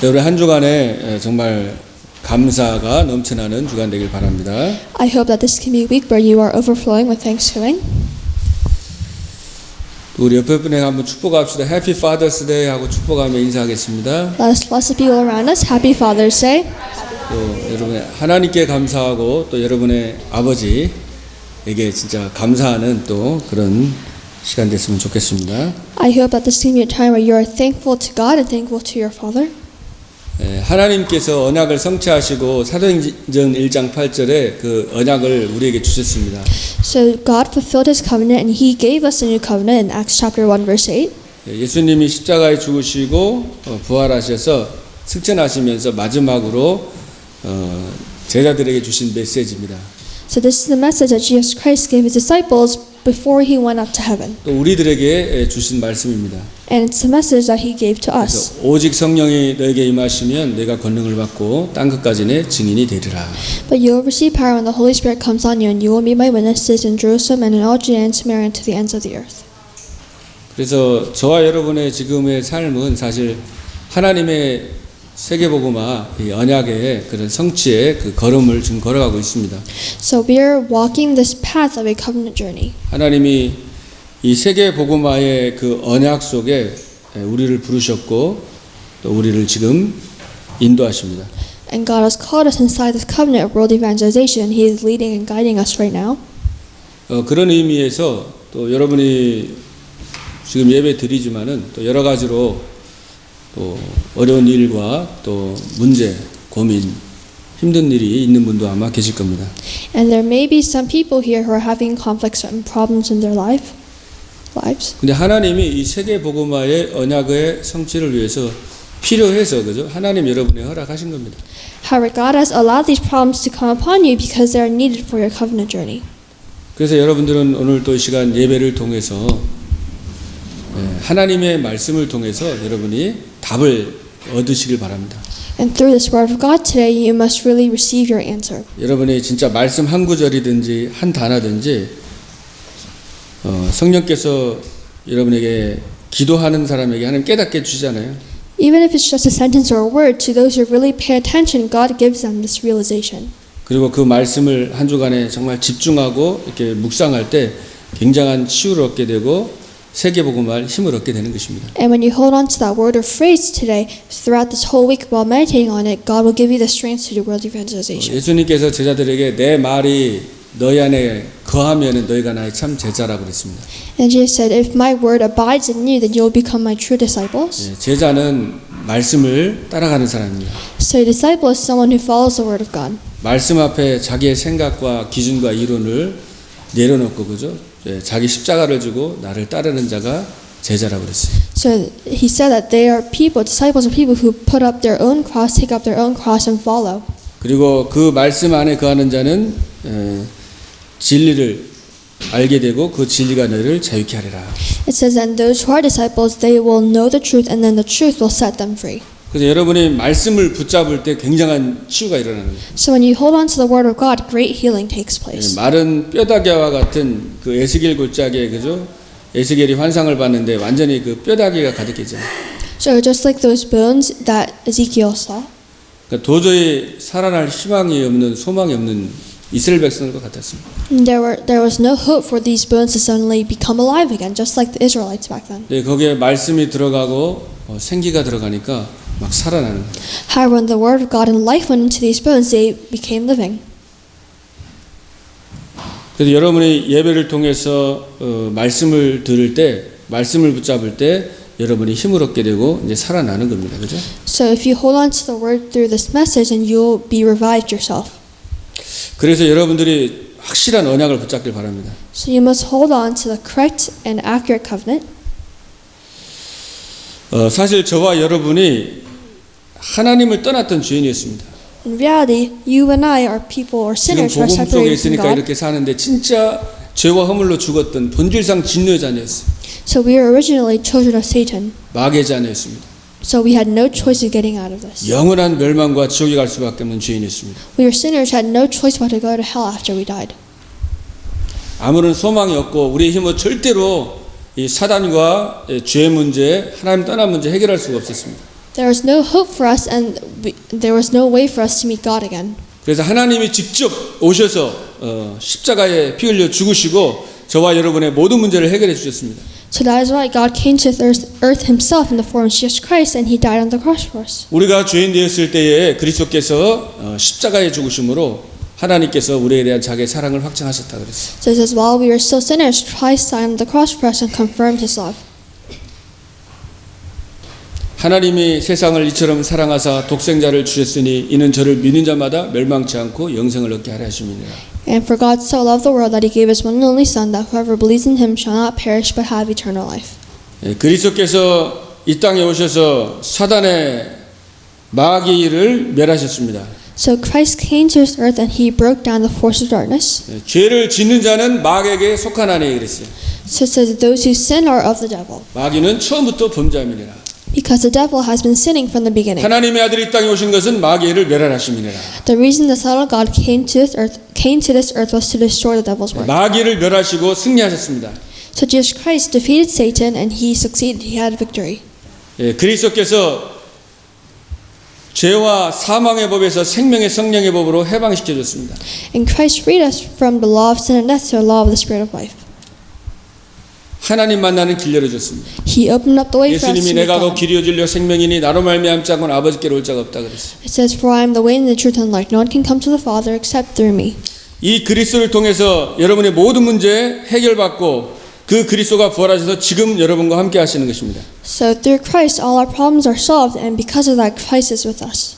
여러분 한 주간에 정말 감사가 넘쳐나는 주간 되길 바랍니다. I hope that this can be a week where you are overflowing with thanksgiving. 우리 옆에 분에게 한번 축복합시다. Happy Father's Day 하고 축복하며 인사하겠습니다. Let us bless the people around us. Happy Father's Day. 또 여러분의 하나님께 감사하고 또 여러분의 아버지에게 진짜 감사하는 또 그런 시간 됐으면 좋겠습니다. I hope that this can be a time where you are thankful to God and thankful to your Father. 하나님께서 언약을 성취하시고 사도행전 1장 8절에 그 언약을 우리에게 주셨습니다. So God fulfilled His covenant and He gave us a new covenant in Acts chapter 1 verse 8. 예수님이 십자가에 죽으시고 부활하셔서 승천하시면서 마지막으로 제자들에게 주신 메시지입니다. So this is the message that Jesus Christ gave His disciples before He went up to heaven. 또 우리들에게 주신 말씀입니다. And it's the message that He gave to us. 그래서 오직 성령이 너에게 임하시면 내가 권능을 받고 땅 끝까지 내 증인이 되리라. But you will receive power when the Holy Spirit comes on you, and you will be my witnesses in Jerusalem and in all Judea and Samaria and to the ends of the earth. 그래서 저와 여러분의 지금의 삶은 사실 하나님의 세계복음화 이 언약의 그런 성취의 그 걸음을 지금 걸어가고 있습니다. So we are walking this path of a covenant journey. 하나님이 이 세계복음화의 그 언약 속에 우리를 부르셨고 또 우리를 지금 인도하십니다. And God has called us inside this covenant of world evangelization. He is leading and guiding us right now. 그런 의미에서 또 여러분이 지금 예배 드리지만은 또 여러 가지로 또 어려운 일과 또 문제, 고민, 힘든 일이 있는 분도 아마 계실 겁니다. And there may be some people here who are having conflicts and problems in their lives. 근데 하나님이 이 세계 복음화의 언약의 성취를 위해서 필요해서 그죠? 하나님 여러분의 허락하신 겁니다. However, God has allowed these problems to come upon you because they are needed for your covenant journey. 그래서 여러분들은 오늘 또 이 시간 예배를 통해서 하나님의 말씀을 통해서 여러분이 답을 얻으시길 바랍니다. And through this word of God today, you must really receive your answer. 여러분이 진짜 말씀 한 구절이든지 한 단어든지 성령께서 여러분에게 기도하는 사람에게 하나님 깨닫게 주시잖아요. Even if it's just a sentence or a word, to those who really pay attention, God gives them this realization. 그리고 그 말씀을 한 주간에 정말 집중하고 이렇게 묵상할 때 굉장한 치유를 얻게 되고 세계복음화할 힘을 얻게 되는 것입니다. And when you hold on to that word or phrase today, throughout this whole week while meditating on it, God will give you the strength to do world evangelization. 예수님께서 제자들에게 내 말이 너희 안에 거하면은 너희가 나의 참 제자라고 그랬습니다. And Jesus said, if my word abides in you, then you will become my true disciples. 제자는 말씀을 따라가는 사람입니다. So a disciple is someone who follows the word of God. 말씀 앞에 자기의 생각과 기준과 이론을 내려놓고 그죠? 자기 십자가를 지고 나를 따르는 자가 제자라고 그랬어요. So he said that they are people, disciples are people who put up their own cross, take up their own cross and follow. 그리고 그 말씀 안에 거하는 자는 진리를 알게 되고 그 진리가 너희를 자유케 하리라. It says that those who are disciples, they will know the truth, and then the truth will set them free. 그래서 여러분이 말씀을 붙잡을 때 굉장한 치유가 일어나는 거예요. So when you hold on to the word of God, great healing takes place. 마른 뼈다귀와 같은 그 에스겔 골짜기에 그죠? 에스겔이 환상을 봤는데 완전히 그 뼈다귀가 가득했잖아요. So just like those bones that Ezekiel saw. 그러니까 도저히 살아날 희망이 없는 소망이 없는 이스라엘 백성과 같았습니다. There was no hope for these bones to suddenly become alive again, just like the Israelites back then. 네, 거기에 말씀이 들어가고 생기가 들어가니까 막 살아나는 거예요. However, when the word of God and life went into these bones, they became living. 그래서 여러분이 예배를 통해서 말씀을 들을 때, 말씀을 붙잡을 때 여러분이 힘을 얻게 되고 이제 살아나는 겁니다. 그죠? So if you hold on to the word through this message, and you'll be revived yourself. 그래서 여러분들이 확실한 언약을 붙잡길 바랍니다. So you must hold on to the correct and accurate covenant. 사실 저와 여러분이 하나님을 떠났던 죄인이었습니다. In reality, you and I are people or 지금 sinners who are 복음 속에 separated from 있으니까 God. 이렇게 사는데 진짜 죄와 허물로 죽었던 본질상 진노의 자녀였어요. So we were originally children of Satan. 마귀의 자녀였습니다. So we had no choice of getting out of this. 영원한 멸망과 지옥에 갈 수밖에 없는 죄인이었습니다. We were sinners who had no choice but to go to hell after we died. 아무런 소망이 없고 우리의 힘으로 절대로 이 사단과 죄 문제, 하나님 떠난 문제 해결할 수가 없었습니다. There was no hope for us, and there was no way for us to meet God again. 그래서 하나님이 직접 오셔서 십자가에 피 흘려 죽으시고 저와 여러분의 모든 문제를 해결해 주셨습니다. So that is why God came to earth himself in the form of Jesus Christ, and he died on the cross for us. 우리가 죄인 되었을 때에 그리스도께서 십자가에 죽으심으로 하나님께서 우리에 대한 자기의 사랑을 확증하셨다 그랬어요. So it says, while we were still sinners, Christ died on the cross for us and confirmed his love. 하나님이 세상을 이처럼 사랑하사 독생자를 주셨으니 이는 저를 믿는 자마다 멸망치 않고 영생을 얻게 하려 하심이니라. And for God so loved the world that he gave his one and only Son, that whoever believes in him shall not perish but have eternal life. 그리스도께서 이 땅에 오셔서 사단의 마귀를 멸하셨습니다. So Christ came to this earth and he broke down the force of darkness. 죄를 짓는 자는 마귀에게 속하나니 그랬어요. So it says, those who sin are of the devil, 마귀는 처음부터 범죄함이니라. because the devil has been sinning from the beginning. 하나님의 아들이 이 땅에 오신 것은 마귀를 멸하심이니라. The reason the Son of God came to this earth was to destroy the devil's work. 마귀를 멸하시고 승리하셨습니다. So Jesus Christ defeated Satan and he succeeded. He had victory. 그리스도께서 죄와 사망의 법에서 생명의 성령의 법으로 해방시켜 줬습니다. And Christ freed us from the law of sin and death to the law of the Spirit of life. 하나님 만나는 길 열어줬습니다. He opened up the way for us 예수님이 to meet 내가 곧 God. 길이요 진리요 생명이니 나로 말미암지 않고는 아버지께로 올 자가 없다 그랬어요. It says, for I am the way and the truth and life. No one can come to the Father except through me. 이 그리스도를 통해서 여러분의 모든 문제 해결받고 그 그리스도가 부활하셔서 지금 여러분과 함께 하시는 것입니다. So through Christ all our problems are solved, and because of that Christ is with us.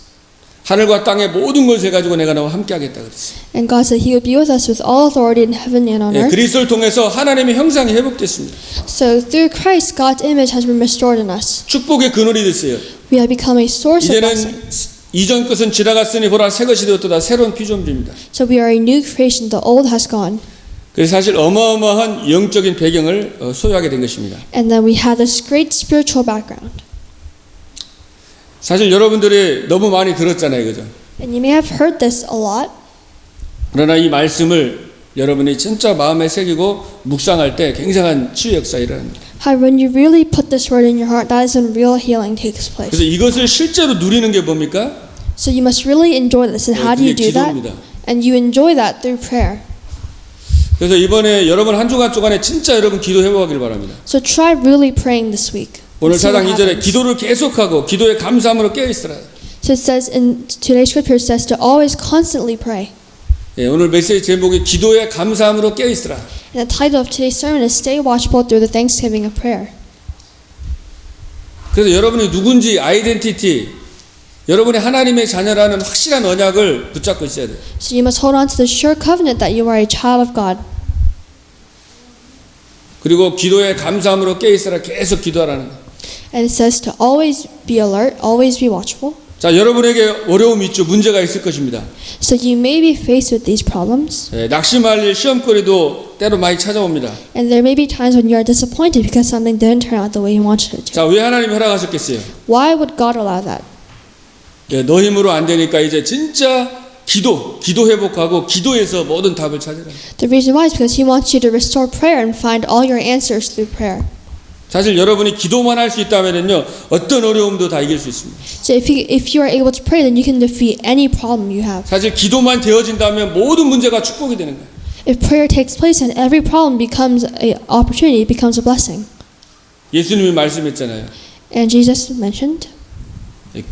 하늘과 땅의 모든 것을 가지고 내가 너와 함께 하겠다 그랬어요. And God said he would be with us with all authority in heaven and on earth. 그리스도를 통해서 하나님의 형상이 회복됐습니다. So through Christ God's image has been restored in us. 축복의 근원이 됐어요. We have become a source of 이제는 blessing. 이전 것은 지나갔으니 보라 새 것이 되었도다. 새로운 피조물입니다. So we are a new creation. The old has gone. 그래서 사실 어마어마한 영적인 배경을 소유하게 된 것입니다. And then we have this great spiritual background. 사실 여러분들이 너무 많이 들었잖아요. 그죠? And you may have heard this a lot. 그러나 이 말씀을 여러분이 진짜 마음에 새기고 묵상할 때 굉장한 치유 역사가 일어납니다. However, when you really put this word in your heart, that is when real healing takes place. 그래서 이것을 실제로 누리는 게 뭡니까? So you must really enjoy this. And how do you 그게 do that? 기도입니다. And you enjoy that through prayer. 그래서 이번에 여러분 한 주간 동안에 진짜 여러분 기도 해보길 바랍니다. So try really praying this week. 오늘 See what 4장 2절에 happens. 기도를 계속하고 기도의 감사함으로 깨어있으라. So it says in today's scripture, it says to always constantly pray. 오늘 메시지 제목이 기도의 감사함으로 깨어있으라. And the title of today's sermon is Stay Watchful Through the Thanksgiving of Prayer. 그래서 여러분이 누군지 아이덴티티, 여러분이 하나님의 자녀라는 확실한 언약을 붙잡고 있어야 돼요. So you must hold on to the sure covenant that you are a child of God. 그리고 기도의 감사함으로 깨어있으라 계속 기도하라는 거예요. And it says to always be alert, always be watchful. 자, 여러분에게 어려움이 있죠. 문제가 있을 것입니다. So you may be faced with these problems. 낙심할 일, 시험거리도 때로 많이 찾아옵니다. And there may be times when you are disappointed because something didn't turn out the way you wanted it to. 자, 왜 하나님이 허락하셨겠어요? Why would God allow that? 너 힘으로 안 되니까 이제 진짜 기도 회복하고 기도에서 모든 답을 찾으라. The reason why is because He wants you to restore prayer and find all your answers through prayer. 사실 여러분이 기도만 할 수 있다면요, 어떤 어려움도 다 이길 수 있습니다. So if you are able to pray, then you can defeat any problem you have. 사실 기도만 되어진다면 모든 문제가 축복이 되는 거예요. If prayer takes place and every problem becomes an opportunity, it becomes a blessing. 예수님이 말씀했잖아요. And Jesus mentioned,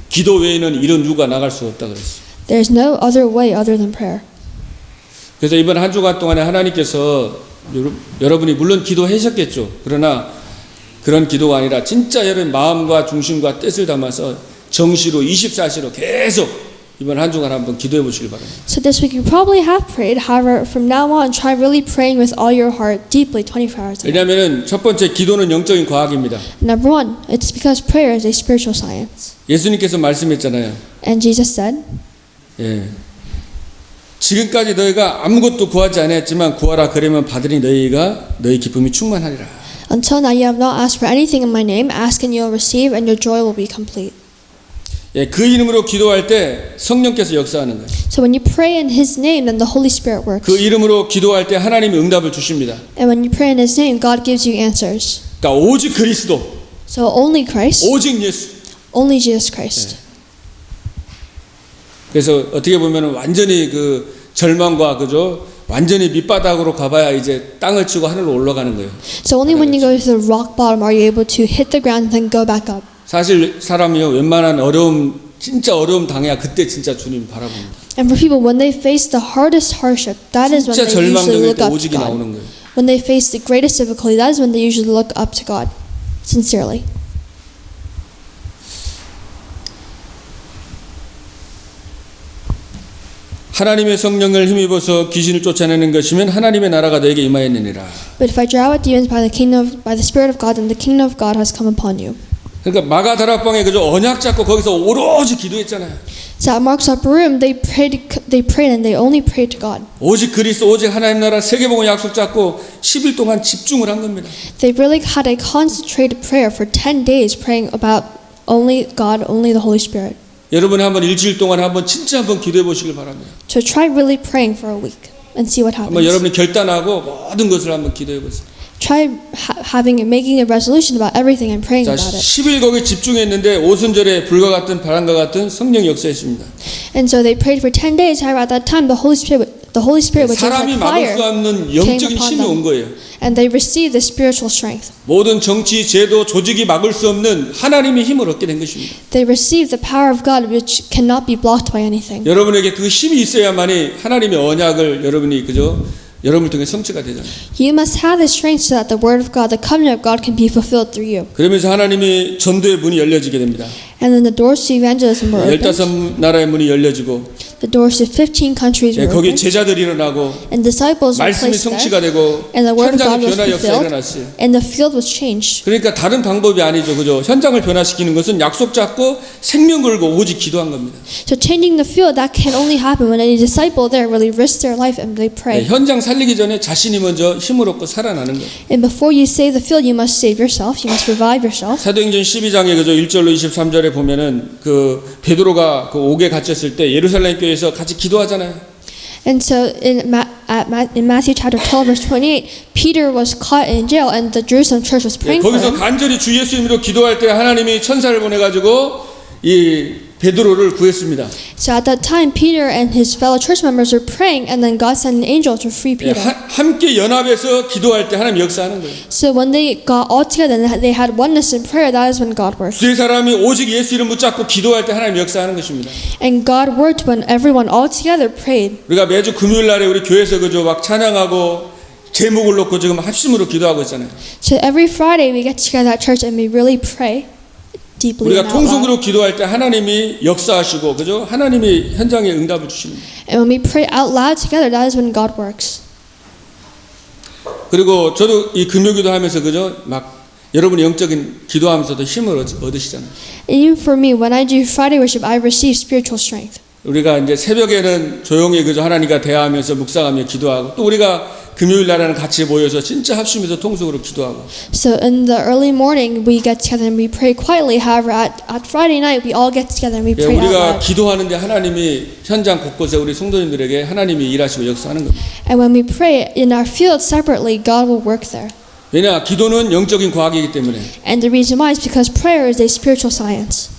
기도 외에는 이런 유가 나갈 수 없다 그랬어요. there is no other way other than prayer. 그래서 이번 한 주간 동안에 하나님께서 여러분이 물론 기도하셨겠죠. 그러나 그런 기도가 아니라 진짜 여러분 마음과 중심과 뜻을 담아서 정시로 24시로 계속 이번 한 주간 한번 기도해 보시길 바랍니다. So this week you probably have prayed. However, from now on, try really praying with all your heart, deeply, 24 hours a day. 왜냐하면 첫 번째 기도는 영적인 과학입니다. Number one, it's because prayer is a spiritual science. 예수님께서 말씀했잖아요. And Jesus said, 지금까지 너희가 아무것도 구하지 않았지만 구하라 그러면 받으니 너희 기쁨이 충만하리라. until now you have not asked for anything in my name. Ask and you will receive, and your joy will be complete. 그 이름으로 기도할 때 성령께서 역사하는 거예요. So when you pray in His name, then the Holy Spirit works. 그 이름으로 기도할 때 하나님이 응답을 주십니다. And when you pray in His name, God gives you answers. 그러니까 오직 그리스도, So only Christ, 오직 예수, Only Jesus Christ. 그래서 어떻게 보면은 완전히 그 절망과 그죠? 완전히 밑바닥으로 가봐야 이제 땅을 치고 하늘로 올라가는 거예요. So only when you go to the rock bottom are you able to hit the ground and then go back up. 사실 사람이요 웬만한 어려움 진짜 어려움 당해야 그때 진짜 주님 바라봅니다. And for people, when they face the hardest hardship, that is when 진짜 they usually 절망적일 look 때 up to 오직이 God. 나오는 거예요. When they face the greatest difficulty, that is when they usually look up to God, sincerely. 하나님의 성령을 힘입어서 귀신을 쫓아내는 것이면 하나님의 나라가 너에게 임하였느니라. But if I drive out demons by the Spirit of God, then the kingdom of God has come upon you. 그러니까 마가다락방에 그저 언약 잡고 거기서 오로지 기도했잖아요. So at Mark's Upper Room, they prayed and they only prayed to God. 오직 그리스도 오직 하나님 나라 세계복음 약속 잡고 10일 동안 집중을 한 겁니다. They really had a concentrated prayer for 10 days, praying about only God, only the Holy Spirit. 여러분이 한번 일주일 동안 한번 진짜 한번 기도해 보시길 바랍니다. So try really praying for a week and see what 한번 happens. 여러분이 결단하고 모든 것을 한번 기도해 보세요. Try making a resolution about everything and praying 자, about it. 10일 거기 집중했는데 오순절에 불과 같은 바람과 같은 성령 역사했습니다. And so they prayed for 10 days. However, at that time, the Holy Spirit, which is 사람이 like 막을 fire, 수 없는 came 영적인 upon 힘이 온 them. 거예요. And they received the spiritual strength. 모든 정치, 제도, 조직이 막을 수 없는 하나님의 힘을 얻게 된 것입니다. They received the power of God, which cannot be blocked by anything. 여러분에게 그 힘이 있어야만이 하나님의 언약을 여러분이 그저 여러분을 통해 성취가 되잖아요. You must have the strength so that the word of God, the covenant of God, can be fulfilled through you. 그러면서 하나님이 전도의 문이 열려지게 됩니다. And then the doors to evangelism were opened. 15나라의 문이 열려지고 The doors to 15 countries were 거기 opened. 제자들이 일어나고 And disciples were 말씀이 placed 성취가 there. 되고 And the word of 현장의 God was 변화 역사가 fulfilled. 일어났어요. And the field was changed. 그러니까 다른 방법이 아니죠. 그죠? 현장을 변화시키는 것은 약속 잡고 생명 걸고 오직 기도한 겁니다. So changing the field, that can only happen when any disciple there really risks their life and they pray. 현장 살리기 전에 자신이 먼저 힘을 얻고 살아나는 거예요. And before you save the field, you must save yourself. You must revive yourself. 사도행전 12장에 그저 1절로 23절에 보면은 그 베드로가 그 옥에 갇혔을 때 예루살렘 교회에서 같이 기도하잖아요. And so in Matthew chapter 12 verse 28, Peter was caught in jail and the Jerusalem church was praying for 거기서 him. 간절히 주 예수 이름으로 기도할 때 하나님이 천사를 보내가지고 이 베드로를 구했습니다. So at that time, Peter and his fellow church members were praying, and then God sent an angel to free Peter. 함께 연합해서 기도할 때 하나님 역사하는 거예요. So when they got all together and they had oneness in prayer, that is when God worked. 세 사람이 오직 예수 이름 붙잡고 기도할 때 하나님 역사하는 것입니다. And God worked when everyone all together prayed. 우리가 매주 금요일 날에 우리 교회에서 그저 막 찬양하고 제목을 놓고 지금 합심으로 기도하고 있잖아요. So every Friday we get together at church and we really pray deeply 우리가 and out loud. 통속으로 기도할 때 하나님이 역사하시고 그죠? 하나님이 현장에 응답을 주십니다. And when we pray out loud together, that is when God works. 그리고 저도 이 금요기도 하면서 그죠? 막 여러분이 영적인 기도하면서도 힘을 얻으시잖아요. And even for me, when I do Friday worship, I receive spiritual strength. 우리가 이제 새벽에는 조용히 그저 하나님과 대화하면서 묵상하며 기도하고 또 우리가 금요일 날에는 같이 모여서 진짜 합심해서 통속으로 기도하고. So in the early morning, we get together and we pray quietly. However, at Friday night, we all get together and we pray out 우리가 loud. 기도하는데 하나님이 현장 곳곳에 우리 성도님들에게 하나님이 일하시고 역사하는 겁니다. And when we pray in our field separately, God will work there. 왜냐? 기도는 영적인 과학이기 때문에. And the reason why is because prayer is a spiritual science.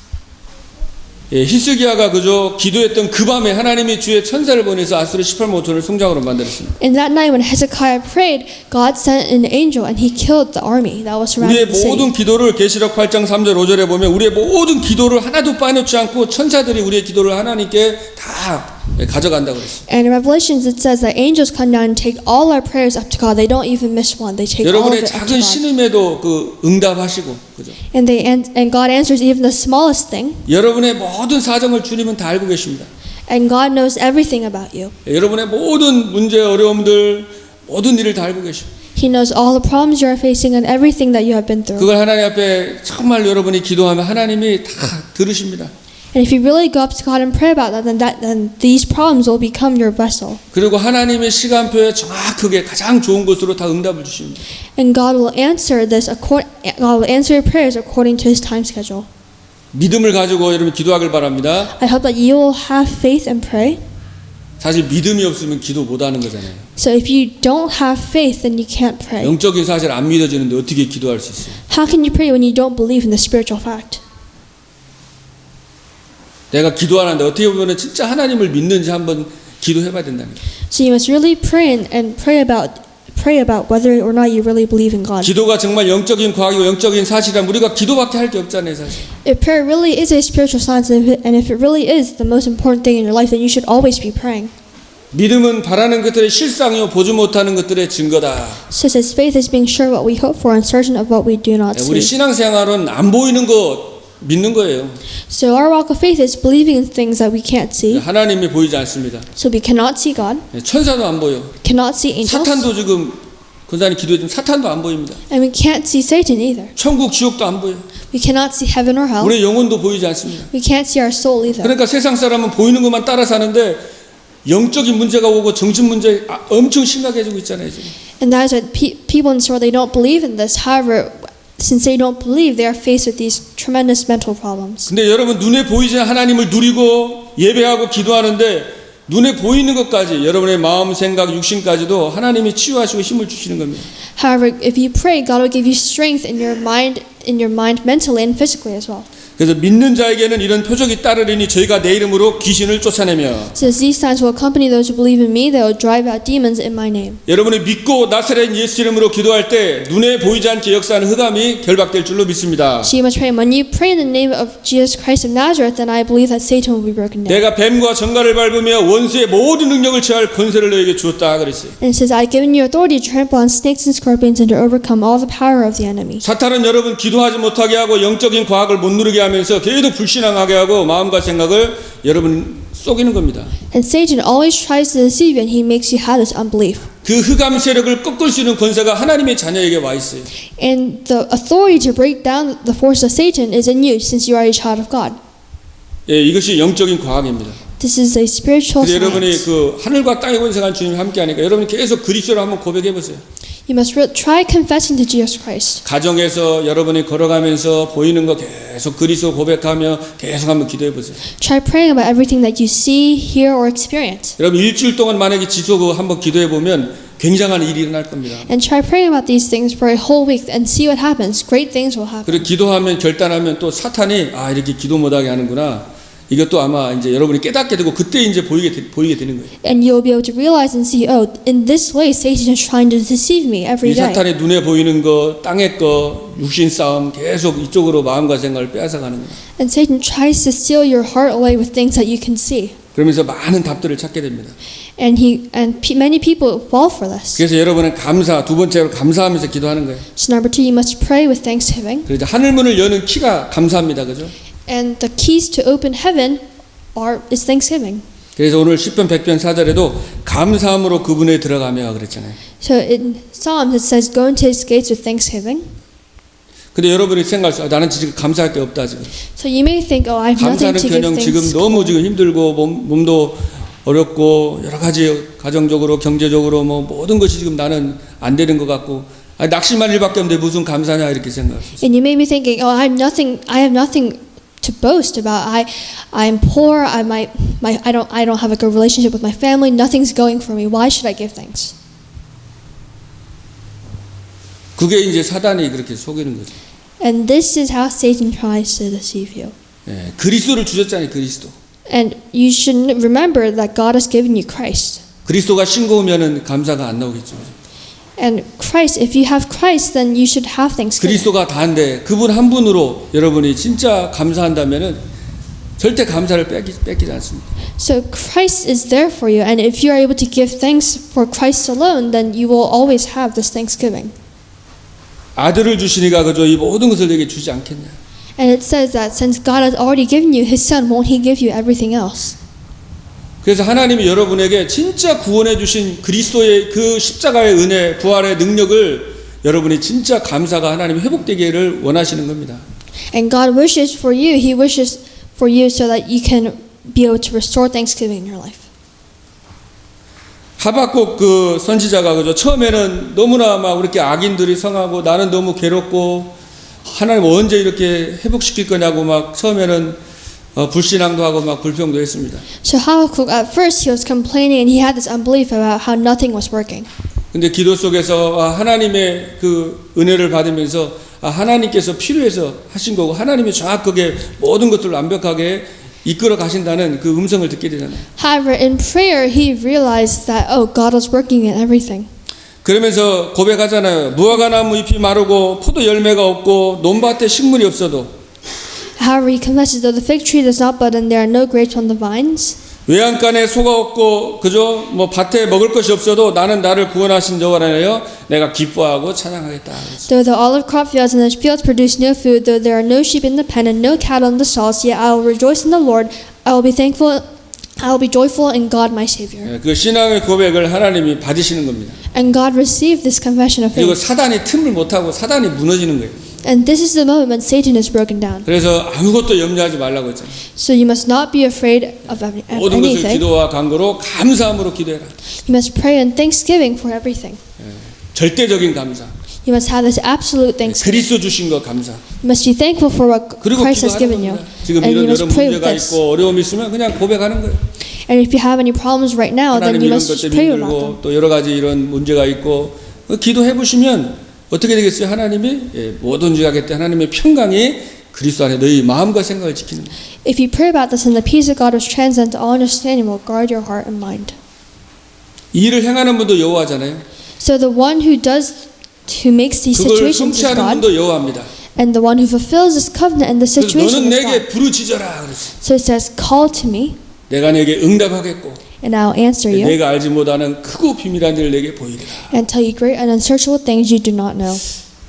히스기야가 그저 기도했던 그 밤에 하나님이 주의 천사를 보내서 아수르 18모톤을 성장으로 만들었습니다. In that night when Hezekiah prayed, God sent an angel and he killed the army that was 우리의 surrounding the city. 모든 기도를 계시록 8장 3절 5절에 보면 우리의 모든 기도를 하나도 빠놓지 않고 천사들이 우리의 기도를 하나님께 다 가져간다고 그랬어요. And in Revelations it says that angels come down and take all our prayers up to God. They don't even miss one. They take all of 여러분의 it up to 작은 God. 신음에도 그 응답하시고 그죠? And God answers even the smallest thing. 여러분의 모든 사정을 주님은 다 알고 계십니다. And God knows everything about you. 여러분의 모든 문제 어려움들 모든 일을 다 알고 계십니다. He knows all the problems you are facing and everything that you have been through. 그걸 하나님 앞에 정말 여러분이 기도하면 하나님이 다 들으십니다. And if you really go up to God and pray about that, then these problems will become your vessel. 그리고 하나님의 시간표에 정확하게 가장 좋은 것으로 다 응답을 주십니다. And God will answer God will answer your prayers according to His time schedule. 믿음을 가지고 여러분 기도하길 바랍니다. I hope that you will have faith and pray. 사실 믿음이 없으면 기도 못하는 거잖아요. So if you don't have faith, then you can't pray. 영적인 사실 안 믿어지는데 어떻게 기도할 수 있어요? How can you pray when you don't believe in the spiritual fact? 내가 기도하는데 어떻게 보면 진짜 하나님을 믿는지 한번 기도해봐야 된다는 거예요. So you must really and pray about whether or not you really believe in God. 기도가 정말 영적인 과학이고 영적인 사실이라면 우리가 기도밖에 할 게 없잖아요, 사실. If prayer really is a spiritual science, and if it really is the most important thing in your life, then you should always be praying. 믿음은 바라는 것들의 실상이요 보지 못하는 것들의 증거다. So it says faith is being sure what we hope for and certain of what we do not 우리 see. 신앙생활은 안 보이는 거 믿는 거예요. So our walk of faith is believing in things that we can't see. 하나님이 보이지 않습니다. So we cannot see God, 천사도 안 보여. cannot see angels, 사탄도 지금 권사님 기도해 좀 사탄도 안 보입니다. and we can't see Satan either. 천국 지옥도 안 보여. We cannot see heaven or hell. 우리의 영혼도 보이지 않습니다. We can't see our soul either. 그러니까 세상 사람은 보이는 것만 따라 사는데 영적인 문제가 오고 정신 문제 엄청 심각해지고 있잖아요, 지금. And that is why people in this world, they don't believe in this. However, since they don't believe, they are faced with these tremendous mental problems. 근데 여러분 눈에 보이지 않는 하나님을 누리고 예배하고 기도하는데 눈에 보이는 것까지 여러분의 마음, 생각, 육신까지도 하나님이 치유하시고 힘을 주시는 겁니다. However, if you pray, God will give you strength in your mind mentally and physically as well. 그래서 믿는 자에게는 이런 표적이 따르리니 저희가 내 이름으로 귀신을 쫓아내며 Since these signs will accompany those who believe in me, they will drive out demons in my name. 여러분이 믿고 나사렛 예수 이름으로 기도할 때 눈에 보이지 않게 역사하는 흑암이 결박될 줄로 믿습니다. So you must pray. When you pray in the name of Jesus Christ of Nazareth, then I believe that Satan will be broken down. 내가 뱀과 정갈을 밟으며 원수의 모든 능력을 취할 권세를 너에게 주었다 그랬어요. And it says, I've given you authority to trample on snakes and scorpions and to overcome all the power of the enemy. 사탄은 여러분 기도하지 못하게 하고 영적인 과학을 못 누리게 하면서 계속 불신앙하게 하고 마음과 생각을 여러분 속이는 겁니다. And Satan always tries to deceive you, and he makes you have this unbelief. 그 흑암 세력을 꺾을 수 있는 권세가 하나님의 자녀에게 와 있어요. And the authority to break down the force of Satan is in you, since you are a child of God. 예, 이것이 영적인 과학입니다. This is a spiritual 그래서 여러분이 science. 그 하늘과 땅의 권세가 주님이 함께하니까 여러분이 계속 그리스도를 한번 고백해 보세요. You must try confessing to Jesus Christ. 가정에서 여러분이 걸어가면서 보이는 거 계속 그리스도 고백하며 계속 한번 기도해 보세요. Try praying about everything that you see, hear, or experience. 여러분 일주일 동안 만약에 지속 한번 기도해 보면 굉장한 일이 일어날 겁니다. And try praying about these things for a whole week and see what happens. Great things will happen. 그리고 기도하면 결단하면 또 사탄이 아 이렇게 기도 못하게 하는구나. 이것도 아마 이제 여러분이 깨닫게 되고 그때 이제 보이게 되는 거예요. And you'll be able to realize and see, oh, in this way Satan is trying to deceive me every 이 day. 사탄의 눈에 보이는 거, 땅의 거, 육신 싸움 계속 이쪽으로 마음과 생각을 빼앗아가는 거예요. And Satan tries to steal your heart away with things that you can see. 그러면서 많은 답들을 찾게 됩니다. And many people fall for this. 그래서 여러분은 감사, 두 번째로 감사하면서 기도하는 거예요. So number 2, you must pray with thanksgiving. 그래서 하늘 문을 여는 키가 감사합니다, 그죠? And the keys to open heaven is thanksgiving. 그래서 오늘 10편 100편 4절에도 감사함으로 그분에 들어가며 그랬잖아요. So in Psalms it says, go into his gates with thanksgiving. 근데 여러분이 생각하세요. 나는 지금 감사할 게 없다 지금. So you may think, oh, I have nothing 감사는 to give 그냥 thanks 지금 for. 너무 지금 힘들고 몸도 어렵고 여러 가지 가정적으로 경제적으로 뭐 모든 것이 지금 나는 안 되는 것 같고 낙심할 일밖에 없는데 무슨 감사냐 이렇게 생각하세요. And you may be thinking, oh, I have nothing to boast about. I'm poor. I don't have a good relationship with my family. Nothing's going for me. Why should I give thanks? 그게 이제 사단이 그렇게 속이는 거죠. And this is how Satan tries to deceive you. 예, 그리스도를 주셨잖아요, 그리스도. And you should remember that God has given you Christ. 그리스도가 싱거우면은 감사가 안 나오겠죠. And Christ, if you have Christ, then you should have thanksgiving. 그리스도가 다인데 그분 한 분으로 여러분이 진짜 감사한다면은 절대 감사를 뺏기지 않습니다. So Christ is there for you, and if you are able to give thanks for Christ alone, then you will always have this thanksgiving. 아들을 주시니까 그저 이 모든 것을 내게 주지 않겠냐. And it says that since God has already given you His Son, won't He give you everything else? 그래서 하나님이 여러분에게 진짜 구원해 주신 그리스도의 그 십자가의 은혜, 부활의 능력을 여러분이 진짜 감사가 하나님이 회복되기를 원하시는 겁니다. And God wishes for you, He wishes for you so that you can be able to restore thanksgiving in your life. 하박국 그 선지자가 그죠 처음에는 너무나 막 이렇게 악인들이 성하고 나는 너무 괴롭고 하나님 언제 이렇게 회복시킬 거냐고 막 처음에는 불신앙도 하고 막 불평도 했습니다. So Habakkuk at first he was complaining and he had this unbelief about how nothing was working. 근데 기도 속에서 하나님의 그 은혜를 받으면서 하나님께서 필요해서 하신 거고 하나님이 정확하게 모든 것들을 완벽하게 이끌어 가신다는 그 음성을 듣게 되잖아요. However, in prayer, he realized that, oh, God was working in everything. 그러면서 고백하잖아요. 무화과나무 잎이 마르고 포도 열매가 없고 논밭에 식물이 없어도 However, he confesses, though the fig tree does not bud and there are no grapes on the vines, 외양간에 소가 없고 그죠? 뭐 밭에 먹을 것이 없어도 나는 나를 구원하신 여호와를 하여 내가 기뻐하고 찬양하겠다. though the olive crop fails and the fields produce no food, though there are no sheep in the pen and no cattle in the stalls, yet I will rejoice in the Lord. I will be thankful. I will be joyful in God, my Savior. 그 신앙의 고백을 하나님이 받으시는 겁니다. And God received this confession of 그리고 faith. 사단이 틈을 못하고 사단이 무너지는 거예요. And this is the moment when Satan is broken down. 그래서 아무것도 염려하지 말라고 했잖아요. So you must not be afraid of 모든 것을 anything. 기도와 간구로 감사함으로 기도해라. You must pray in thanksgiving for everything. 절대적인 감사. You must have this absolute thanksgiving. 그리스도 주신 거 감사. You must be thankful for what 그리고 Christ has 기도하는 given you. 겁니다. 지금 And you 이런 must 여러 pray with 문제가 this. 있고 어려움이 있으면 그냥 고백하는 거예요. And if you have any problems right now, then 하나님 you 이런 must 것 just 때문에 pray about them. 힘들고 또 여러 가지 이런 문제가 있고 기도해 보시면 어떻게 되겠어요? 하나님이 모든 죄악에 하나님의 평강이 그리스도 안에 너희 마음과 생각을 지키는 거예요. If you pray about this, then the peace of God which transcends all understanding will guard your heart and mind. 이 일을 행하는 분도 여호와잖아요. So the one who makes these 그걸 situations is 성취하는 God, 분도 여호와입니다. and the one who fulfills this covenant and the 그래서 situation 너는 is God. 내게 부르짖어라 그랬어요. So it says, call to me, 내가 내게 응답하겠고 and I'll answer you, 내가 알지 못하는 크고 비밀한 일을 내게 보이리라. and tell you great and unsearchable things you do not know.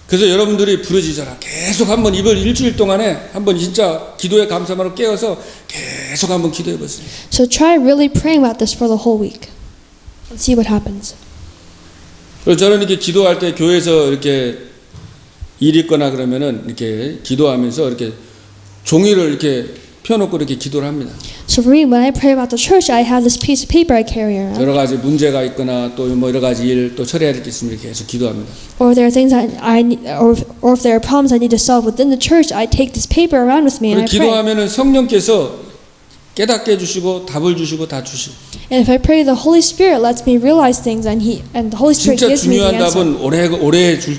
그래서 여러분들이 부르짖어라. 계속 한번 이번 일주일 동안에 한번 진짜 기도의 감사만으로 깨어서 계속 한번 기도해 보세요. So try really praying about this for the whole week and see what happens. 그리고 저는 이렇게 기도할 때 교회에서 이렇게 일 있거나 그러면은 이렇게 기도하면서 이렇게 종이를 이렇게 펴놓고 이렇게 기도를 합니다. So for me, when I pray about the church, I have this piece of paper I carry around. 여러 가지 문제가 있거나 또 뭐 여러 가지 일 또 처리해야 될 게 있으면 이렇게 계속 기도합니다. Or if there are things that I need, or if there are problems I need to solve within the church, I take this paper around with me and I 그리고 pray. 기도하면은 성령께서 깨닫게 해주시고 답을 주시고 다 주시고. And if I pray, the Holy Spirit lets me realize things, and the Holy Spirit 진짜 gives me the 중요한 answer. 답은 오래 줄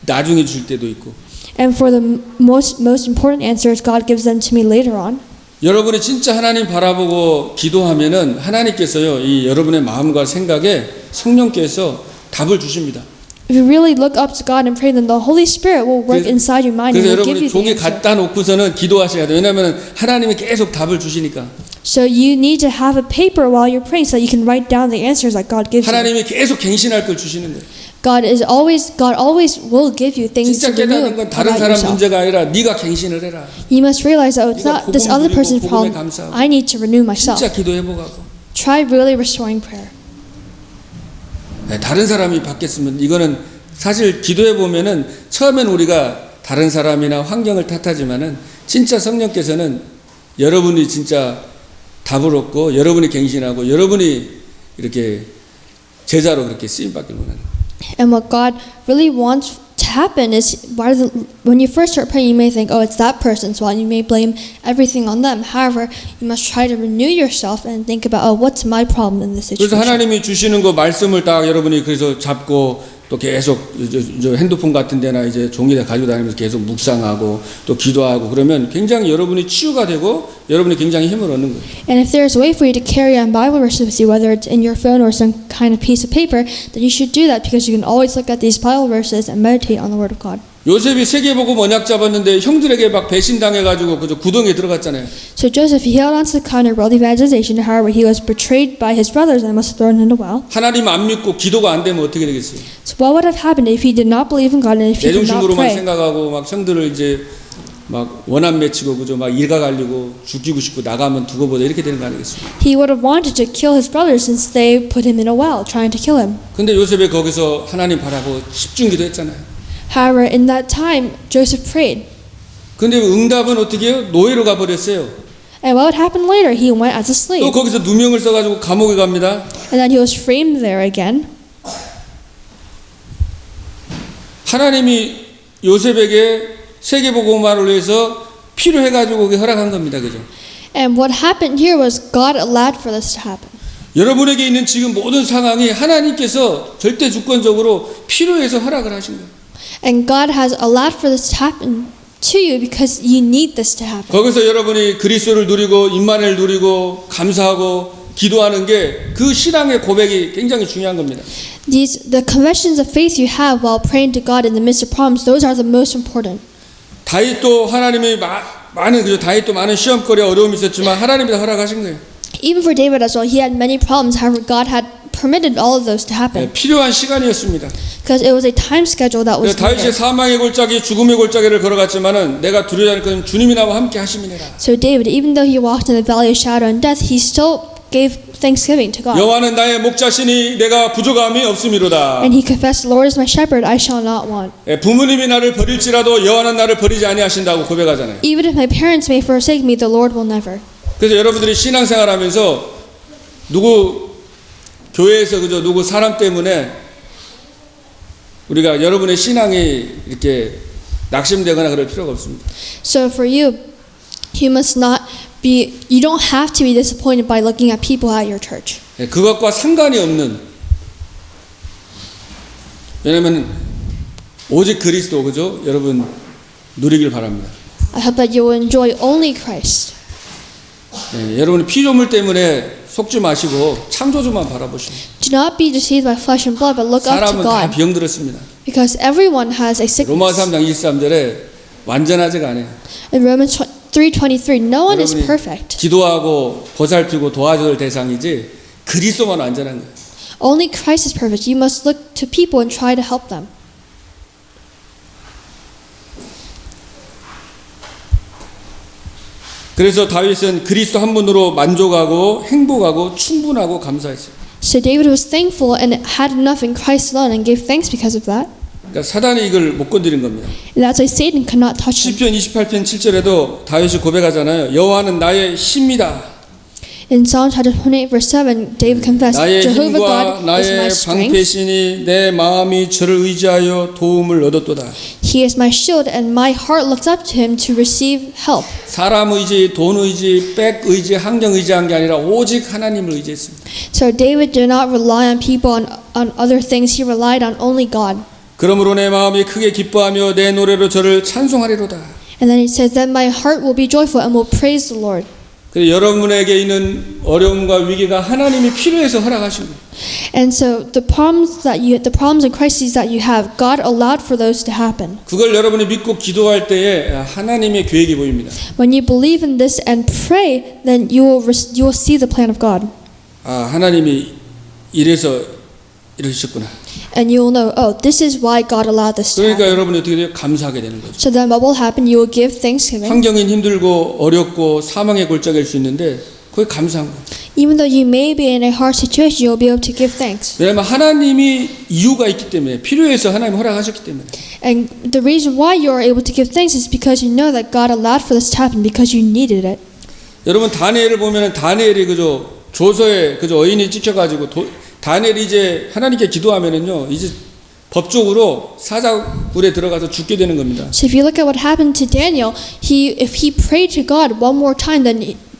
나중에 줄 때도 있고. And for the most important answers, God gives them to me later on. 여러분이 진짜 하나님 바라보고 기도하면은 하나님께서요 이 여러분의 마음과 생각에 성령께서 답을 주십니다. If you really look up to God and pray, then the Holy Spirit will work inside your mind and 그래서 will give 여러분이 you the 종이 answer. 갖다 놓고서는 기도하셔야 돼요. 왜냐하면 하나님이 계속 답을 주시니까. So you need to have a paper while you're praying so that you can write down the answers that God gives you. 하나님이 계속 갱신할 걸 주시는 거예요. God always will give you things 진짜 to renew 깨닫는 건 다른 about 사람 yourself. 문제가 아니라 네가 갱신을 해라. You must realize that it's 네가 not this 복음 other 누리고 person's 복음에 problem. 감사하고. I need to renew myself. 진짜 기도해보고. Try really restoring prayer. 다른 사람이 바뀌었으면 이거는 사실 기도해보면은 처음엔 우리가 다른 사람이나 환경을 탓하지만은 진짜 성령께서는 여러분이 진짜 답을 얻고 여러분이 갱신하고 여러분이 이렇게 제자로 그렇게 쓰임받기를 원하는 거예요. And what God really wants to happen is, when you first start praying, you may think, oh, it's that person's fault. You may blame everything on them. However, you must try to renew yourself and think about, oh, what's my problem in this 그래서 situation? 하나님이 주시는 거 말씀을 딱 여러분이 그래서 잡고 또 계속 저 핸드폰 같은 데나 이제 종이에 가지고 다니면서 계속 묵상하고 또 기도하고 그러면 굉장히 여러분이 치유가 되고 여러분이 굉장히 힘을 얻는 거예요. And if there's a way for you to carry on Bible verses with you, whether it's in your phone or some kind of piece of paper, then you should do that because you can always look at these Bible verses and meditate on the Word of God. 요셉이 세계보고 언약 잡았는데 형들에게 막 배신당해가지고 그저 구덩이에 들어갔잖아요. So Joseph, he held on to the covenant world evangelization. However, he was betrayed by his brothers and was thrown in a well. 하나님 안 믿고 기도가 안 되면 어떻게 되겠어요? So what would have happened if he did not believe in God and if he did not 내중심으로만 pray? 생각하고 막 형들을 이제 막 원한 맺히고 그저 막 일가 갈리고 죽이고 싶고 나가면 두고 보자 이렇게 되는 거 아니겠습니까? He would have wanted to kill his brothers since they put him in a well, trying to kill him. 근데 요셉이 거기서 하나님 바라고 집중 기도했잖아요. However, in that time, Joseph prayed. 근데 응답은 어떻게 해요? 노예로 가버렸어요. And what would happen later? He went as a 또 slave. 거기서 누명을 써가지고 감옥에 갑니다. And then he was framed there again. 하나님이 요셉에게 세계복음화를 위해서 필요해가지고 그게 허락한 겁니다. 그죠? And what happened here was God allowed for this to happen. 여러분에게 있는 지금 모든 상황이 하나님께서 절대 주권적으로 필요해서 허락을 하신 거예요. And God has allowed for this to happen to you because you need this to happen. 거기서 여러분이 그리스도를 누리고 임마누엘을 누리고 감사하고 기도하는 게 그 신앙의 고백이 굉장히 중요한 겁니다. The confessions of faith you have while praying to God in the midst of problems, those are the most important. 다윗도 하나님이 다윗도 많은 시험거리와 어려움이 있었지만 하나님이 다 허락하신 거예요. Even for David as well, he had many problems. However, God had permitted all of those to happen 필요한 시간이었습니다. because it was a time schedule that was 다윗이 needed. 사망의 골짜기 죽음의 골짜기를 걸어갔지만은 내가 두려워하는 것은 주님이 나와 함께 하심이니라. So David, even though he walked in the valley of shadow and death, he still gave thanksgiving to God. 여호와는 나의 목자시니 내가 부족함이 없음이로다. And he confessed, "The Lord is my shepherd; I shall not want." 부모님이 나를 버릴지라도 여호와는 나를 버리지 아니하신다고 고백하잖아요. Even if my parents may forsake me, the Lord will never. 그래서 여러분들이 신앙생활하면서 누구 교회에서 그저 누구 사람 때문에 우리가 여러분의 신앙이 이렇게 낙심되거나 그럴 필요가 없습니다. So for you, you don't have to be disappointed by looking at people at your church. 그것과 상관이 없는, 왜냐하면 오직 그리스도 그죠? 여러분 누리길 바랍니다. I hope that you will enjoy only Christ. 여러분이 피조물 때문에 속지 마시고 창조주만 바라보시고. Do not be deceived by flesh and blood, but look up to 사람은 다 God. 병들었습니다. Because everyone has a 로마서 sickness. 3장 23절에 완전하지가 않아요. In Romans 3:23, no one is 여러분이 perfect. 기도하고 보살피고 도와줄 대상이지 그리스도만 완전한 거예요. Only Christ is perfect. You must look to people and try to help them. 그래서 다윗은 그리스도 한 분으로 만족하고 행복하고 충분하고 감사했어요. So David was thankful and had enough in Christ alone and gave thanks because of that. 그러니까 사단이 이걸 못 건드린 겁니다. And that's why Satan could not touch him. 시편 28편 7절에도 다윗이 고백하잖아요. 여호와는 나의 힘이다. In Psalm chapter 28 verse 7, David confessed, 나의 Jehovah 힘과 God is 나의 my strength. 방패시니 내 마음이 저를 의지하여 도움을 얻었도다. He is my shield and my heart looks up to him to receive help. 사람 의지, 돈 의지, 백 의지, 환경 의지한 게 아니라 오직 하나님을 의지했습니다. So David did not rely on people on other things. He relied on only God. 그러므로 내 마음이 크게 기뻐하며 내 노래로 저를 찬송하리로다. And then he says, then my heart will be joyful and will praise the Lord. 그래서 여러분에게 있는 어려움과 위기가 하나님이 필요해서 허락하신 거예요. And so the problems and crises that you have, God allowed for those to happen. 그걸 여러분이 믿고 기도할 때에 하나님의 계획이 보입니다. When you believe in this and pray, then you will see the plan of God. 아, 하나님이 이래서 이러셨구나. And you will know, oh, this is why God allowed this to 그러니까 happen. 여러분이 어떻게 돼요? 감사하게 되는 거죠. So then what will happen? You will give thanksgiving. 환경은 힘들고 어렵고 사망의 골짜기일 수 있는데 그게 감사한 거예요. Even though you may be in a hard situation, you will be able to give thanks. 왜냐하면 하나님이 이유가 있기 때문에 필요해서 하나님 허락하셨기 때문에. And the reason why you are able to give thanks is because you know that God allowed for this to happen because you needed it. 여러분 다니엘을 보면은 다니엘이 그저 조서에 그저 어인이 찍혀가지고 다니엘이 이제 하나님께 기도하면은요 이제 법적으로 사자굴에 들어가서 죽게 되는 겁니다. So if you look at what happened to Daniel, if he prayed to God one more time, then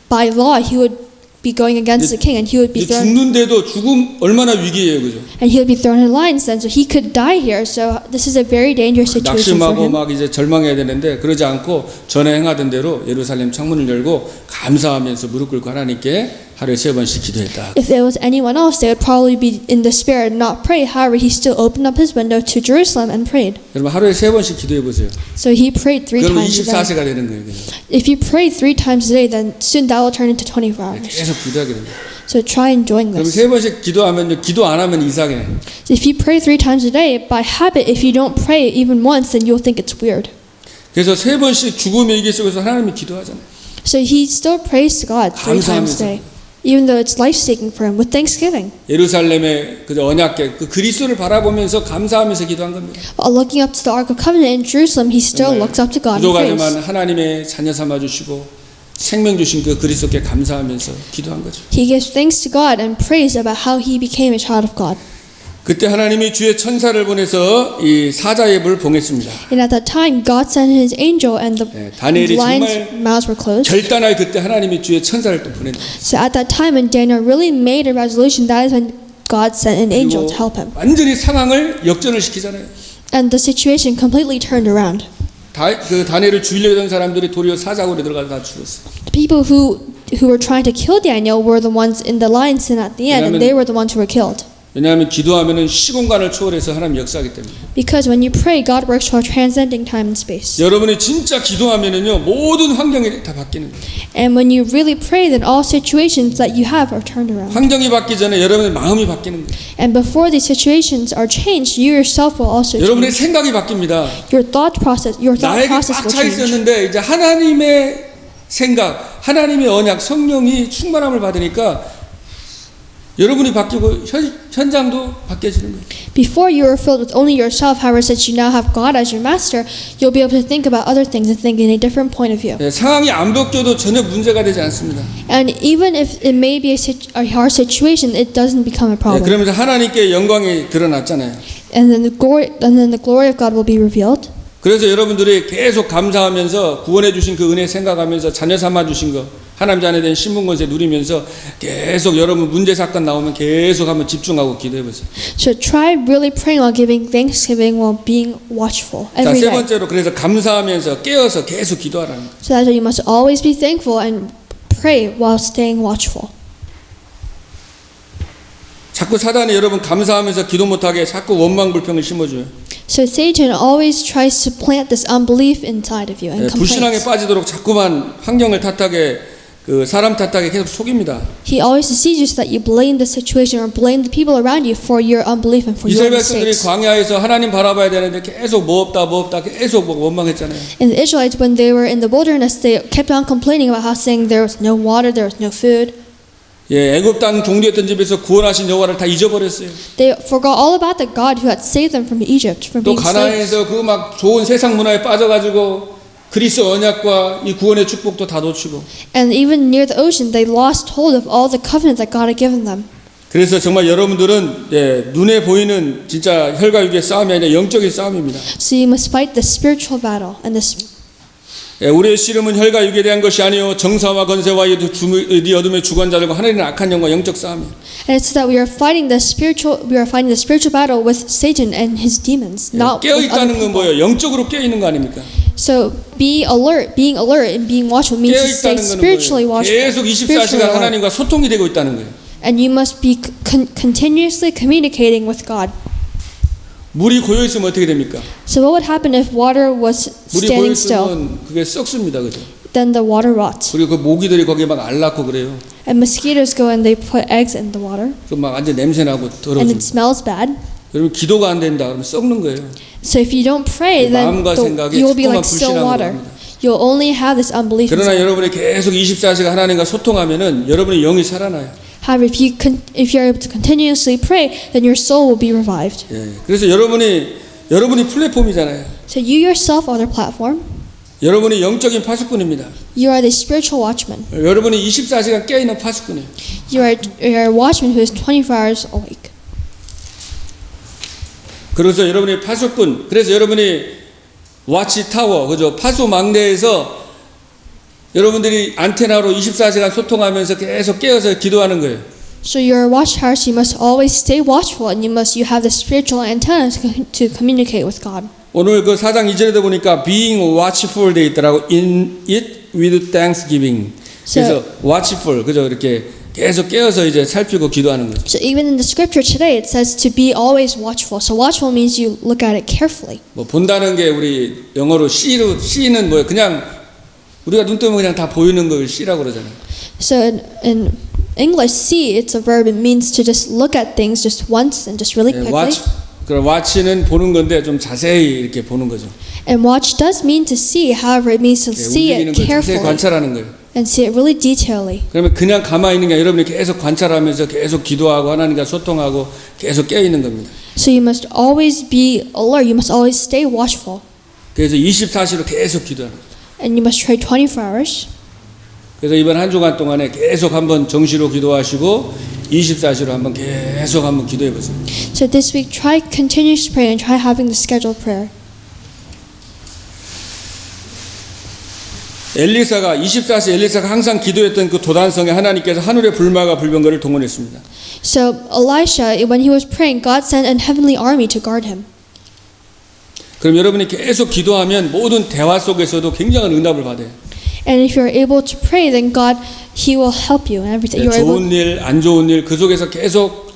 by law he would be going against the king and he would be thrown. 죽는데도 죽음 얼마나 위기예요, 그죠? And he would be thrown in lions then, so he could die here. So this is a very dangerous situation for 낙심하고 him. 막 이제 절망해야 되는데 그러지 않고 전에 행하던 대로 예루살렘 창문을 열고 감사하면서 무릎 꿇고 하나님께 하루에 3번씩 기도했다. If it was anyone else, they would probably be in despair and not pray. However, he still opened up his window to Jerusalem and prayed. 여러분 하루에 3번씩 기도해 보세요. So he prayed 3 그러면 times a day. 24시가 되는 거예요. 그냥. If you pray 3 times a day, then soon that will turn into 24 hours. 계속 기도하게 됩니다. So try and join 그럼 this. 3번씩 기도하면 기도 안 하면 이상해. So if you pray 3 times a day, by habit, if you don't pray even once, then you'll think it's weird. 그래서 3번씩 죽음의 위기 속에서 하나님이 기도하잖아요. So he still prays to God 3 times a day, even though it's life-taking for him, with thanksgiving. 예루살렘의 그 언약궤 그 그리스도를 바라보면서 감사하면서 기도한 겁니다. While looking up to the Ark of Covenant in Jerusalem, he still looks up to God and prays. 부족하지만 하나님의 자녀 삼아 주시고 생명 주신 그 그리스도께 감사하면서 기도한 거죠. He gives thanks to God and prays about how he became a child of God. 그때 하나님이 주의 천사를 보내서 이 사자의 불을 봉했습니다. And at that time, God sent his angel, and the 다니엘이 lions' 정말 mouths were closed. 결단하여 그때 하나님이 주의 천사를 또 보낸다. So at that time, when Daniel really made a resolution, that is when God sent an angel to help him. 완전히 상황을 역전을 시키잖아요. And the situation completely turned around. 그 다니엘을 죽이려고 했던 사람들이 도리어 사자굴에 들어가서 다 죽었어요. The people who were trying to kill Daniel were the ones in the lion's den at the end, and they were the ones who were killed. 왜냐하면 기도하면은 시공간을 초월해서 하나님 역사하기 때문에. Because when you pray, God works while transcending time and space. 여러분이 진짜 기도하면은요 모든 환경이 다 바뀌는 거예요. And when you really pray, then all situations that you have are turned around. 환경이 바뀌기 전에 여러분의 마음이 바뀌는 거예요. And before these situations are changed, you yourself will also 여러분의 change. 생각이 바뀝니다. Your thought process will 나에게 꽉 change. 차 있었는데 이제 하나님의 생각, 하나님의 언약, 성령이 충만함을 받으니까 여러분이 바뀌고 현장도 바뀌어지는 거예요. Before you were filled with only yourself, however, since you now have God as your master, you'll be able to think about other things and think in a different point of view. 네, 상황이 안 바뀌어도 전혀 문제가 되지 않습니다. And even if it may be a hard situation, it doesn't become a 네, problem. 그러면서 하나님께 영광이 드러났잖아요. And then the glory of God will be revealed. 그래서 여러분들이 계속 감사하면서 구원해 주신 그 은혜 생각하면서 자녀 삼아 주신 거 하나님 자녀 된 신분 권세 누리면서 계속 여러분 문제 사건 나오면 계속 한번 집중하고 기도해 보세요. So try really praying while giving thanksgiving while being watchful 자, every 세 day. 번째로 그래서 감사하면서 깨어서 계속 기도하라는 거예요. So that's why you must always be thankful and pray while staying watchful. 자꾸 사단이 여러분 감사하면서 기도 못하게 자꾸 원망 불평을 심어줘요. So Satan always tries to plant this unbelief inside of you and 불신앙에 complaints. 빠지도록 자꾸만 환경을 탓하게 그 사람 탓하게 계속 속입니다. He always deceives you so that you blame the situation or blame the people around you for your unbelief and for your 이스라엘 백성들이 mistakes. 광야에서 하나님 바라봐야 되는데 계속 뭐 없다 계속 원망했잖아요. And the Israelites, when they were in the wilderness, they kept on complaining about how saying there was no water, there was no food. 예, 애굽 땅 종되었던 집에서 구원하신 여호와를 다 잊어버렸어요. They forgot all about the God who had saved them from Egypt, from 또 being slaves. 가나안에서 그 막 좋은 세상 문화에 빠져가지고 그리스 언약과 이 구원의 축복도 다 놓치고. And even near the ocean, they lost hold of all the covenant that God had given them. 그래서 정말 여러분들은 예, 눈에 보이는 진짜 혈과 육의 싸움이 아니라 영적인 싸움입니다. So you must fight the spiritual battle and 예, 우리의 씨름은 혈과 육에 대한 것이 아니요 정사와 건세와 이 어둠의 주관자들과 하나님의 악한 영과 영적 싸움이에요. And it's that we are fighting the spiritual battle with Satan and his demons, not 깨어 with other 있다는 건 people. 뭐예요? 영적으로 깨어 있는 거 아닙니까? So being alert and being watchful means 깨어 to stay 있다는 거는 spiritually 뭐예요? watchful. 계속 24시간 spiritually alert. 하나님과 소통이 되고 있다는 거예요. And you must be continuously communicating with God. 물이 고여 있으면 어떻게 됩니까? So what would happen if water was 물이 고여 standing still? 있으면 그게 썩습니다, 그죠? Then the water rots. 그리고 그 모기들이 거기에 막 알 낳고 그래요. And mosquitoes go and they put eggs in the water. 그 막 완전 냄새 나고 And 더러워져. it smells bad. 여러분 기도가 안 된다 그러면 썩는 거예요. So if you don't pray, then 마음과 생각이 you'll be 자꾸만 like still 불신앙으로 water. 갑니다. You'll only have this unbelief 그러나 inside. 여러분이 계속 24시간 하나님과 소통하면은 여러분의 영이 살아나요. However, if you're able to continuously pray, then your soul will be revived. 예. 그래서 여러분이 플랫폼이잖아요. So you yourself are the platform. 여러분이 영적인 파수꾼입니다. You are the spiritual watchman. 여러분이 24시간 깨어있는 파수꾼이에요. You are a watchman who is 24 hours awake. 그래서 여러분이 파수꾼, 그래서 여러분이 와치타워, 그죠? 파수망대에서 여러분들이 안테나로 24시간 소통하면서 계속 깨어서 기도하는 거예요. So your watchtower, so you must always stay watchful, and you have the spiritual antenna to communicate with God. 오늘 그 4장 2절에도 보니까 being watchful 돼 있더라고. In it with thanksgiving. 그래서 watchful, 그죠? 이렇게 계속 깨어서 이제 살피고 기도하는 거예요. So even in the scripture today, it says to be always watchful. So watchful means you look at it carefully. 뭐 본다는 게 우리 영어로 C는 뭐예요? 그냥 우리가 눈 뜨면 그냥 다 보이는 걸 C라고 그러잖아요. So in English, see, it's a verb. It means to just look at things just once and just really quickly. 그럼 watch는 보는 건데 좀 자세히 이렇게 보는 거죠. And watch does mean to see. However, it means to see 움직이는 it 걸 자세히 carefully 관찰하는 거예요. and see it really detailedly. 그러면 그냥 가만히 있는 게 아니라 여러분이 계속 관찰하면서 계속 기도하고 하나님과 소통하고 계속 깨어 있는 겁니다. So you must always be alert. You must always stay watchful. 그래서 24시로 계속 기도하는 거예요. And you must pray 24 hours. 그래서 이번 한 주간 동안에 계속 한번 정시로 기도하시고 24시로 한번 계속 한번 기도해 보세요. So this week, try continuous prayer and try having the scheduled prayer. 엘리사가 24시 엘리사가 항상 기도했던 그 도단성에 하나님께서 하늘의 불마가 불병거를 동원했습니다. So Elisha, when he was praying, God sent an heavenly army to guard him. 그럼 여러분이 계속 기도하면 모든 대화 속에서도 굉장한 응답을 받아요. And if you're able to pray, then God, He will help you in everything. You're able. 좋은 일, 안 좋은 일, 그 속에서 계속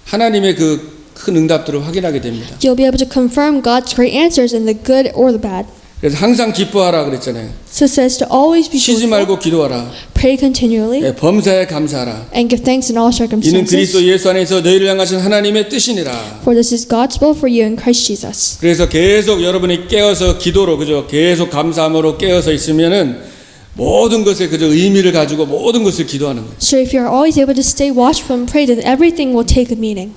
하나님의 그 큰 응답들을 확인하게 됩니다. You'll be able to confirm God's great answers in the good or the bad. 그래서 항상 기뻐하라 그랬잖아요. So it says to always be 쉬지 joyful, 말고 기도하라. pray continually, 범사에 감사하라. and give thanks in all 이는 그리스도 circumstances. 예수 안에서 너희를 향하신 하나님의 뜻이니라. For this is God's will for you in Christ Jesus. 그래서 계속 여러분이 깨어서 기도로 그죠? 계속 감사함으로 깨어서 있으면은 모든 것에 그저 의미를 가지고 모든 것을 기도하는 거예요. So if you're always able to stay watchful and pray, then everything will take a meaning.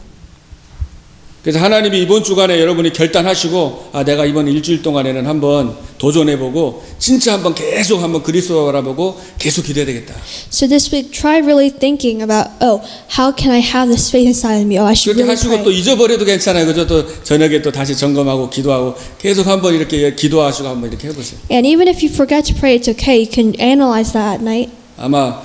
그래서 하나님이 이번 주간에 여러분이 결단하시고 내가 이번 일주일 동안에는 한번 도전해보고 진짜 한번 계속 한번 그리스도 바라보고 계속 기도해야 되겠다. So this week, try really thinking about, how can I have this faith inside of me? I should 그렇게 really 하시고 또 pray. 잊어버려도 괜찮아요. 그죠? 또 저녁에 또 다시 점검하고 기도하고 계속 한번 이렇게 기도하시고 한번 이렇게 해보세요. And even if you forget to pray, it's okay. You can analyze that at night. 아마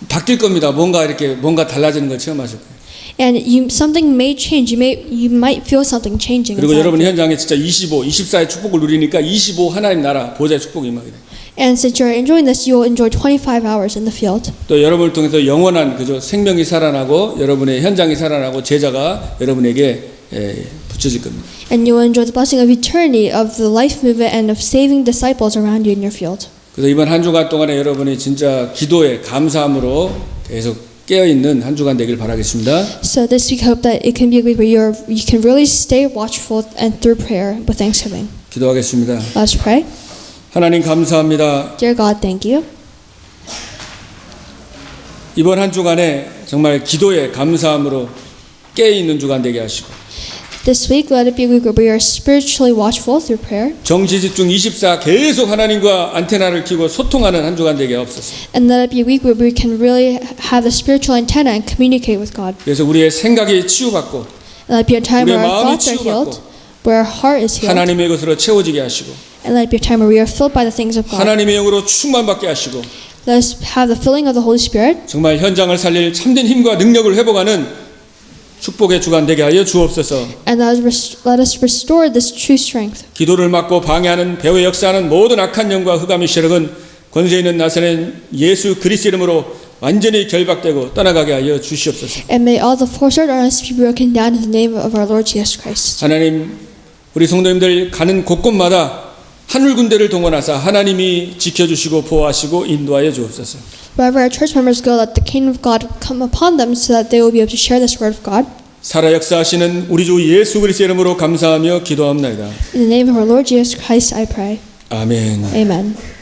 바뀔 겁니다. 뭔가 달라지는 걸 체험하실 거예요. And something may change. You might feel something changing. 그리고 inside 여러분 of you. 현장에 진짜 24의 축복을 누리니까 25 하나님 나라 보좌의 축복이 임하게 돼요. And since you're enjoying this, you will enjoy 25 hours in the field. 또 여러분을 통해서 영원한 그죠 생명이 살아나고 여러분의 현장이 살아나고 제자가 여러분에게 붙여질 겁니다. And you will enjoy the blessing of eternity, of the life movement, and of saving disciples around you in your field. 그래서 이번 한 주간 동안에 여러분이 진짜 기도에 감사함으로 계속 깨어 있는 한 주간 되길 바라겠습니다. So this week, hope that it can be a week where you can really stay watchful and through prayer with thanksgiving. 기도하겠습니다. Let's pray. 하나님 감사합니다. Dear God, thank you. 이번 한 주간에 정말 기도에 감사함으로 깨어 있는 주간 되게 하시고 This week, let it be a week where we are spiritually watchful through prayer. 정지집중 24 계속 하나님과 안테나를 켜고 소통하는 한 주간 되게 없었어. And let it be a week where we can really have the spiritual antenna and communicate with God. 그래서 우리의 생각이 치유받고 And let it be a time where 우리의 our 마음이 thoughts are healed, 치유받고 where our heart is healed. 하나님의 것으로 채워지게 하시고 And let it be a time where we are filled by the things of God. 하나님의 영으로 충만받게 하시고 Let us have the filling of the Holy Spirit. 정말 현장을 살릴 참된 힘과 능력을 회복하는 축복의 주간 되게 하여 주옵소서. And let us restore this true strength. 기도를 막고 방해하는 배후에 역사하는 모든 악한 영과 흑암의 세력은 권세 있는 나사렛 예수 그리스도 이름으로 완전히 결박되고 떠나가게 하여 주시옵소서. And may all the forces of darkness be broken down in the name of our Lord Jesus Christ. 하나님 우리 성도님들 가는 곳곳마다 하늘 군대를 동원하사 하나님이 지켜주시고 보호하시고 인도하여 주옵소서. Wherever our church members go, let the kingdom of God come upon them so that they will be able to share this word of God. 살아 역사하시는 우리 주 예수 그리스도 이름으로 감사하며 기도합나이다. In the name of our Lord Jesus Christ, I pray. 아멘. Amen.